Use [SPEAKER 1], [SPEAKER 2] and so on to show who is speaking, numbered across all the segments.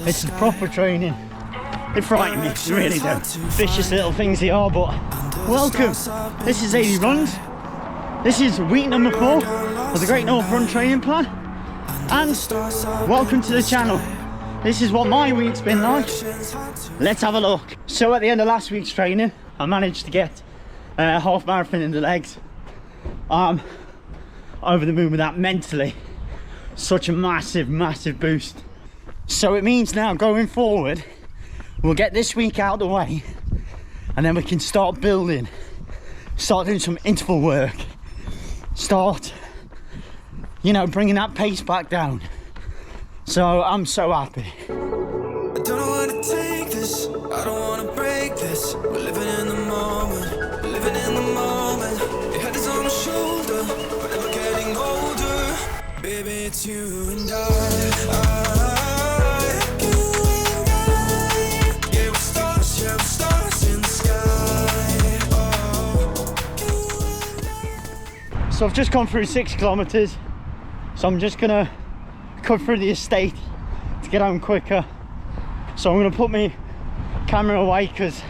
[SPEAKER 1] This is proper training. They frighten me, they really do. Vicious little things they are, but welcome. This is 80 runs. This is week number 4 of the Great North Run training plan. And welcome to the channel. This is what my week's been like. Let's have a look. So at the end of last week's training, I managed to get a half marathon in the legs. I'm over the moon with that mentally. Such a massive, massive boost. So it means now going forward, we'll get this week out of the way and then we can start building, start doing some interval work, start, you know, bringing that pace back down. So I'm so happy.
[SPEAKER 2] I don't know how to take this, I don't want to break this. We're living in the moment, we're living in the moment. Your head is on my shoulder, we're never getting older. Baby, it's you and I. Yeah, we're stars in the sky. Oh.
[SPEAKER 1] So I've just gone through 6 kilometers. So I'm just gonna cut through the estate to get home quicker. So I'm gonna put my camera away because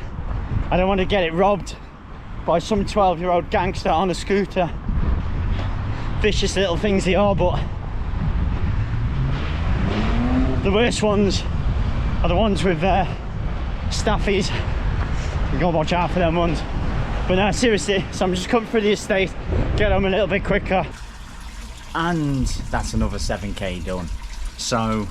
[SPEAKER 1] I don't want to get it robbed by some 12-year-old gangster on a scooter. Vicious little things they are, but the worst ones are the ones with staffies. You gotta watch out for them ones. But no, seriously, so I'm just coming through the estate, get home a little bit quicker. And that's another 7k done. So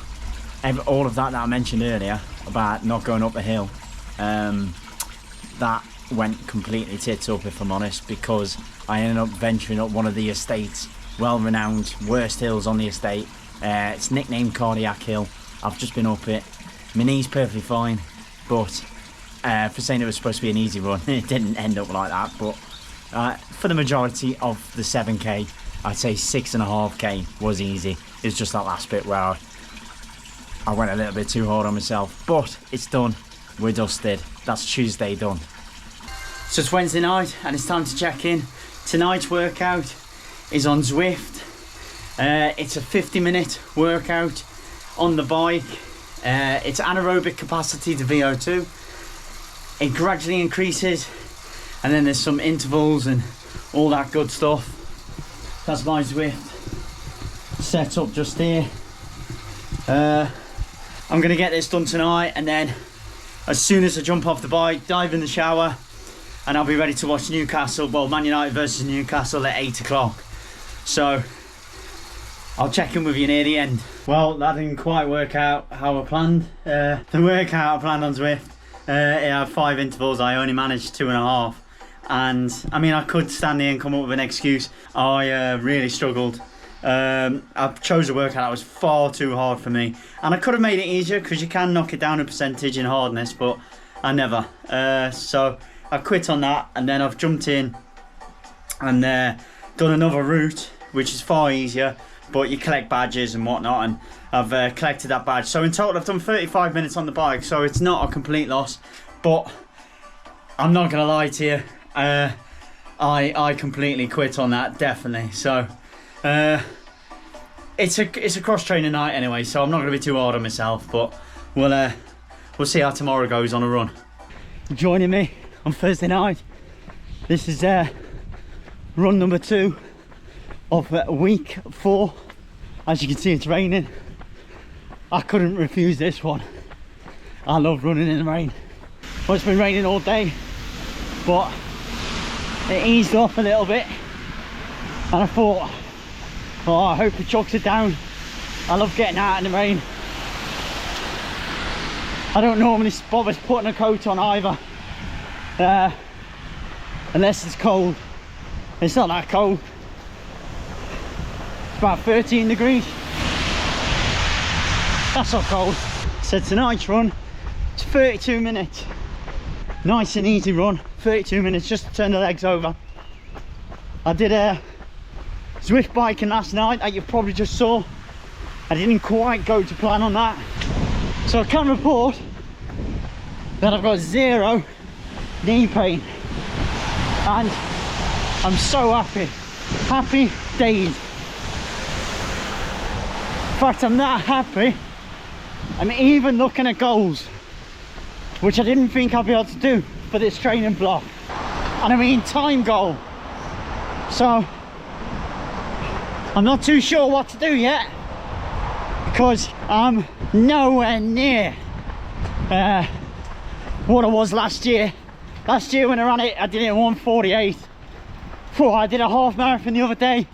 [SPEAKER 1] all of that I mentioned earlier about not going up the hill, that went completely tits up, if I'm honest, because I ended up venturing up one of the estate's well-renowned worst hills on the estate. It's nicknamed Cardiac Hill. I've just been up it. My knee's perfectly fine, but for saying it was supposed to be an easy run, it didn't end up like that. But for the majority of the 7k, I'd say 6.5k was easy. It was just that last bit where I went a little bit too hard on myself, but it's done. We're dusted. That's Tuesday done. So it's Wednesday night and it's time to check in. Tonight's workout is on Zwift. It's a 50-minute workout on the bike. It's anaerobic capacity to VO2. It gradually increases, and then there's some intervals and all that good stuff. That's my Zwift set up just here. I'm gonna get this done tonight, and then as soon as I jump off the bike, dive in the shower, and I'll be ready to watch Newcastle, well, Man United versus Newcastle at 8 o'clock. So I'll check in with you near the end. Well, that didn't quite work out how I planned. The workout I planned on Zwift, it had 5 intervals. I only managed 2.5. And I mean, I could stand here and come up with an excuse. I really struggled. I chose a workout that was far too hard for me, and I could have made it easier because you can knock it down a percentage in hardness, but I never. So I quit on that, and then I've jumped in and done another route, which is far easier, but you collect badges and whatnot, and I've collected that badge. So in total I've done 35 minutes on the bike, so it's not a complete loss, but I'm not gonna lie to you, I completely quit on that, definitely. So it's a cross training night anyway, so I'm not going to be too hard on myself, but we'll see how tomorrow goes on a run. Joining me on Thursday night, this is run number 2 of week 4. As you can see, it's raining. I couldn't refuse this one. I love running in the rain. Well, it's been raining all day, but it eased off a little bit, and I thought, oh, I hope it chucks it down. I love getting out in the rain. I don't normally bother putting a coat on either, unless it's cold. It's not that cold. It's about 13 degrees. That's not cold. So tonight's run, it's 32 minutes. Nice and easy run, 32 minutes just to turn the legs over. I did a Zwift biking last night that you probably just saw. I didn't quite go to plan on that. So I can report that I've got 0 knee pain. And I'm so happy. Happy days. In fact, I'm that happy I'm even looking at goals, which I didn't think I'd be able to do for this training block. And I mean time goal. So I'm not too sure what to do yet, because I'm nowhere near what I was last year. Last year when I ran it, I did it in 1:48. I did a half marathon the other day,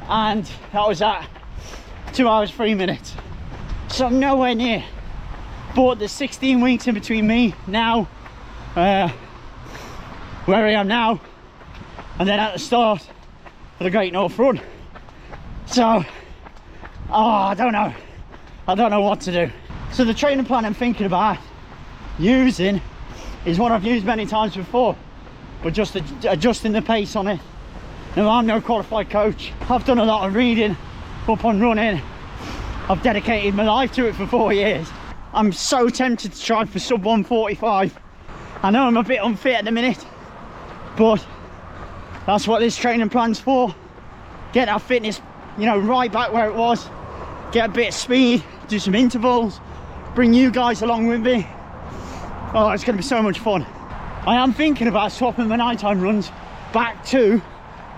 [SPEAKER 1] and that was at 2 hours 3 minutes. So I'm nowhere near. But there's 16 weeks in between me now, where I am now, and then at the start of the Great North Run. So, I don't know what to do. So the training plan I'm thinking about using is one I've used many times before, but just adjusting the pace on it. Now, I'm no qualified coach. I've done a lot of reading up on running. I've dedicated my life to it for 4 years. I'm so tempted to try for sub 145. I know I'm a bit unfit at the minute, but that's what this training plan's for. Get our fitness, you know, right back where it was. Get a bit of speed, do some intervals, bring you guys along with me. Oh, it's going to be so much fun. I am thinking about swapping my nighttime runs back to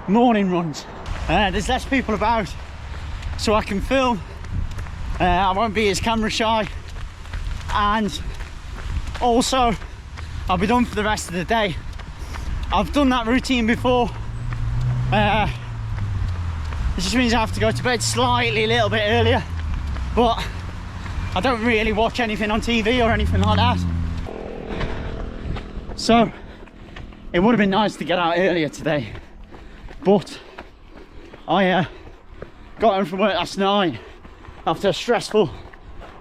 [SPEAKER 1] morning runs. There's less people about, so I can film. I won't be as camera shy, and also I'll be done for the rest of the day. I've done that routine before. It just means I have to go to bed slightly a little bit earlier, but I don't really watch anything on TV or anything like that. So it would have been nice to get out earlier today, but I got home from work last night after a stressful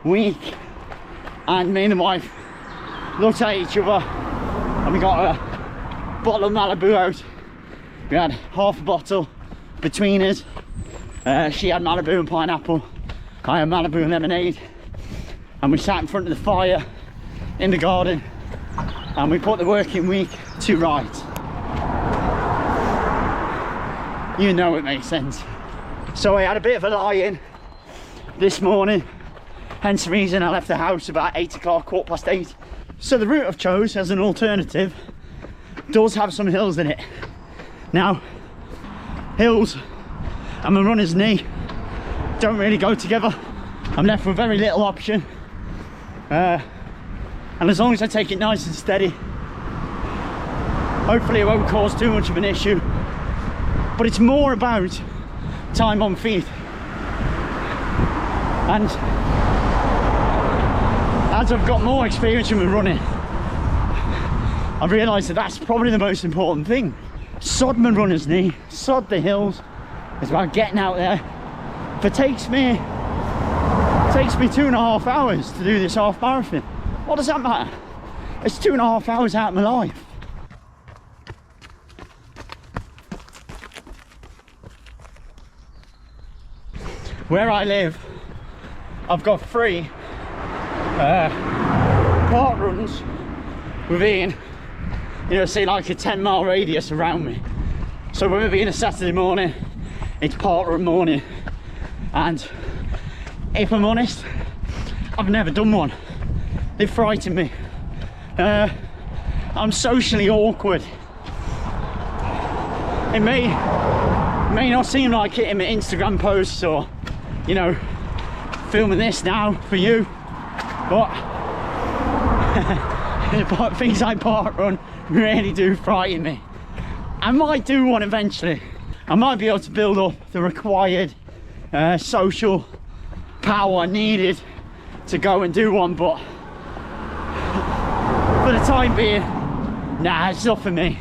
[SPEAKER 1] week, and me and the wife looked at each other and we got a bottle of Malibu out. We had half a bottle between us. She had Malibu and pineapple, I had Malibu and lemonade, and we sat in front of the fire in the garden and we put the working week to rights. You know it makes sense. So I had a bit of a lie-in this morning, hence the reason I left the house about 8 o'clock, 8:15. So the route I've chose as an alternative does have some hills in it. Now, hills and my runner's knee don't really go together. I'm left with very little option, and as long as I take it nice and steady, hopefully it won't cause too much of an issue. But it's more about time on feet, and as I've got more experience with running, I've realised that that's probably the most important thing. Sod my runner's knee, sod the hills. It's about getting out there. If it takes me 2.5 hours to do this half marathon, what does that matter? It's 2.5 hours out of my life. Where I live, I've got 3 park runs within, you know, say like a 10-mile radius around me. So with it being a Saturday morning, it's park run morning, and if I'm honest, I've never done one. They frighten me. I'm socially awkward. It may not seem like it in my Instagram posts or, you know, filming this now for you, but things like park run really do frighten me. I might do one eventually. I might be able to build up the required social power needed to go and do one, but for the time being, nah, it's not for me.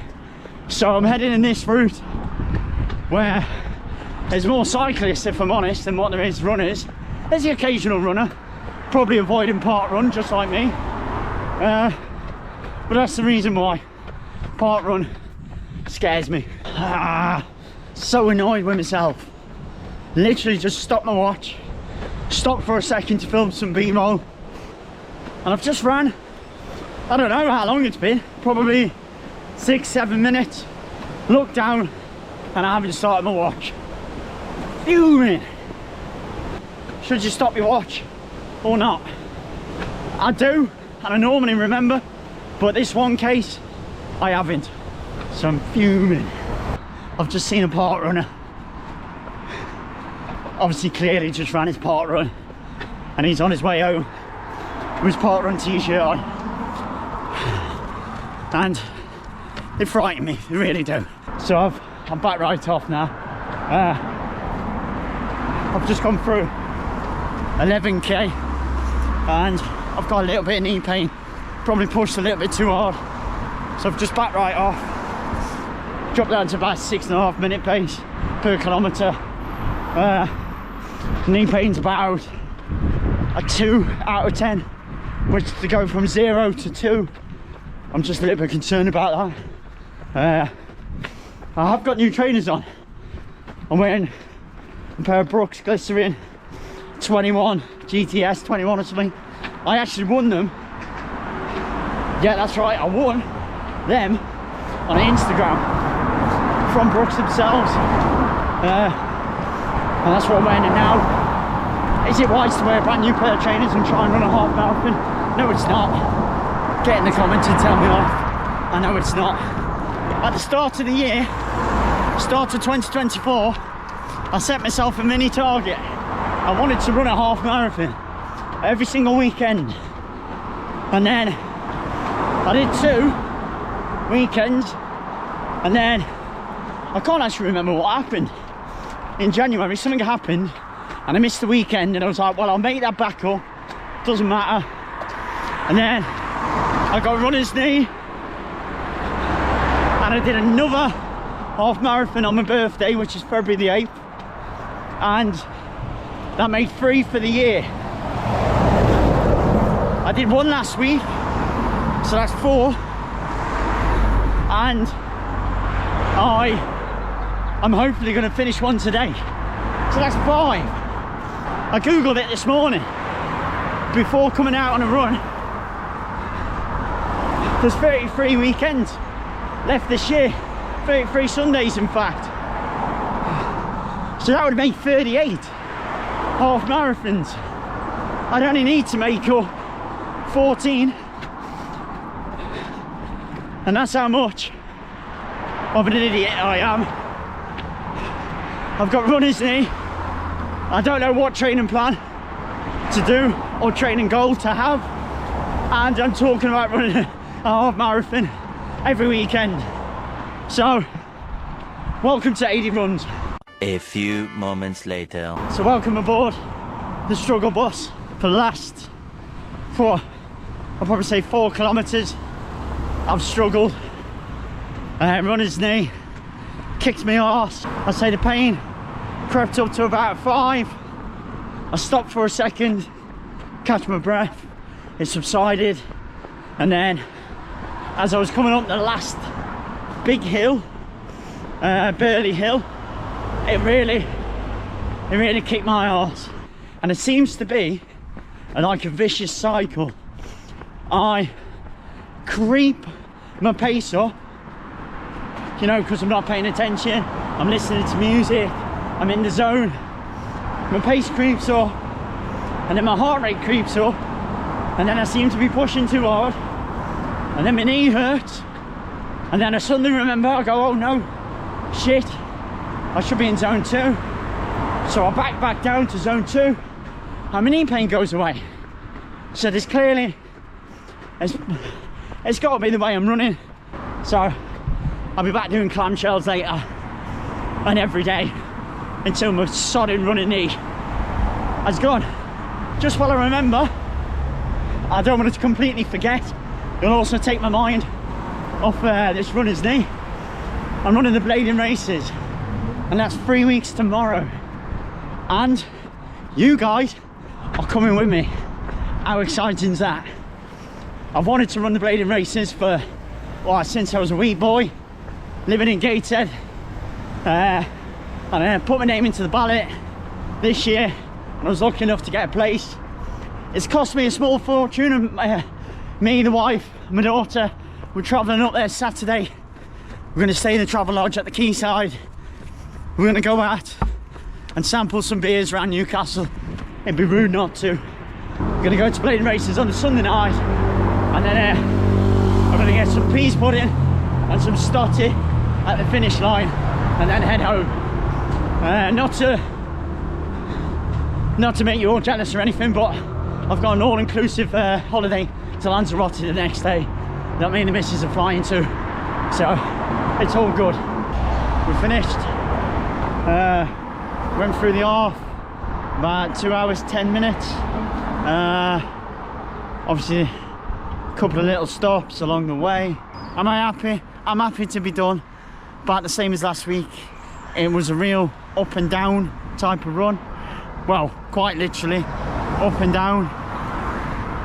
[SPEAKER 1] So I'm heading in this route where there's more cyclists, if I'm honest, than what there is runners. There's the occasional runner, probably avoiding park run just like me, but that's the reason why park run scares me. So annoyed with myself. Literally just stopped my watch, stopped for a second to film some B-roll, and I've just ran, I don't know how long it's been, probably 6-7 minutes, looked down and I haven't started my watch. Fuming. Should you stop your watch or not? I do, and I normally remember, but this one case, I haven't. So I'm fuming. I've just seen a park runner. Obviously, clearly just ran his park run, and he's on his way home with his park run t-shirt on. And they frighten me, they really do. So I'm back right off now. I've just gone through 11k, and I've got a little bit of knee pain. Probably pushed a little bit too hard. So I've just backed right off. Dropped down to about 6.5 minute pace per kilometre. Knee pain's about a 2 out of 10, which to go from 0 to 2, I'm just a little bit concerned about that. I have got new trainers on. I'm wearing a pair of Brooks Glycerin 21 GTS 21 or something. I actually won them. Yeah, that's right, I won them on Instagram from Brooks themselves. And that's what I'm wearing now. Is it wise to wear a brand new pair of trainers and try and run a half marathon? No, it's not. Get in the comments and tell me off. I know it's not. At the start of the year, start of 2024, I set myself a mini target. I wanted to run a half marathon every single weekend. And then I did 2 weekends, and then I can't actually remember what happened. In January, something happened, and I missed the weekend, and I was like, well, I'll make that back up, doesn't matter. And then I got runner's knee, and I did another half marathon on my birthday, which is February the 8th, and that made 3 for the year. I did 1 last week, so that's 4, and I'm hopefully going to finish 1 today, so that's 5. I googled it this morning before coming out on a run. There's 33 weekends left this year, 33 Sundays in fact, so that would make 38 half marathons. I'd only need to make up 14, and that's how much of an idiot I am. I've got runner's knee. I don't know what training plan to do or training goal to have, and I'm talking about running a half marathon every weekend. So welcome to 80 runs.
[SPEAKER 3] A few moments later.
[SPEAKER 1] So welcome aboard the struggle bus for the last I'll probably say 4 kilometers. I've struggled. Runner's knee kicked me arse. I'd say the pain crept up to about 5. I stopped for a second, catch my breath. It subsided, and then as I was coming up the last big hill, Burley Hill, it really kicked my arse. And it seems to be like a vicious cycle. I creep my pace up, you know, because I'm not paying attention, I'm listening to music, I'm in the zone. My pace creeps up, and then my heart rate creeps up, and then I seem to be pushing too hard, and then my knee hurts, and then I suddenly remember, I go, oh no, shit, I should be in zone 2. So I back down to zone 2, and my knee pain goes away. So there's clearly, it's got to be the way I'm running. So I'll be back doing clamshells later, and every day until my sodding running knee has gone. Just while I remember, I don't want it to completely forget. It'll also take my mind off this runner's knee. I'm running the Blaydon Races, and that's 3 weeks tomorrow. And you guys are coming with me. How exciting is that? I've wanted to run the Blaydon Races for, well, since I was a wee boy, living in Gateshead. And I put my name into the ballot this year, and I was lucky enough to get a place. It's cost me a small fortune, and me, the wife, my daughter, we're travelling up there Saturday. We're going to stay in the travel lodge at the quayside. We're going to go out and sample some beers around Newcastle. It'd be rude not to. I'm gonna go to Blaydon Races on a Sunday night, and then I'm gonna get some peas pudding and some stotty at the finish line, and then head home. Not to make you all jealous or anything, but I've got an all-inclusive holiday to Lanzarote the next day that me and the missus are flying to, so it's all good. We finished, went through the half, about 2 hours 10 minutes. Obviously a couple of little stops along the way. Am I happy? I'm happy to be done, but the same as last week, it was a real up and down type of run. Well, quite literally up and down,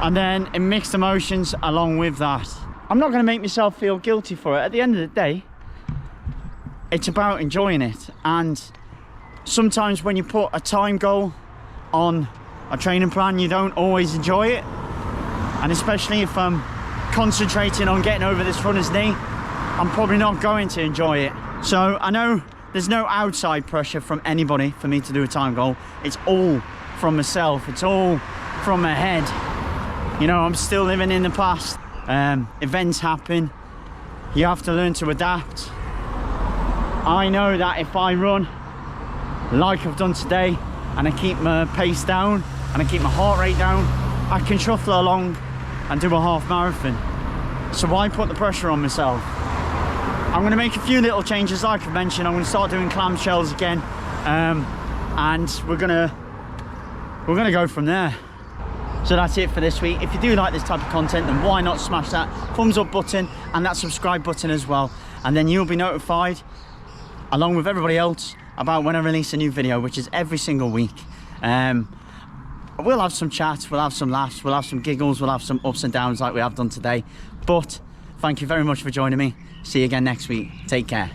[SPEAKER 1] and then in mixed emotions along with that. I'm not going to make myself feel guilty for it. At the end of the day, it's about enjoying it, and sometimes when you put a time goal on a training plan, you don't always enjoy it, and especially if I'm concentrating on getting over this runner's knee, I'm probably not going to enjoy it. So I know there's no outside pressure from anybody for me to do a time goal. It's all from myself, it's all from my head. You know, I'm still living in the past. Events happen, you have to learn to adapt. I know that if I run like I've done today, and I keep my pace down and I keep my heart rate down, I can shuffle along and do a half marathon. So why put the pressure on myself? I'm going to make a few little changes, like I mentioned. I'm going to start doing clamshells again, and we're going to go from there. So that's it for this week. If you do like this type of content, then why not smash that thumbs up button and that subscribe button as well, and then you'll be notified along with everybody else about when I release a new video, which is every single week. We'll have some chats, we'll have some laughs, we'll have some giggles, we'll have some ups and downs like we have done today. But thank you very much for joining me. See you again next week. Take care.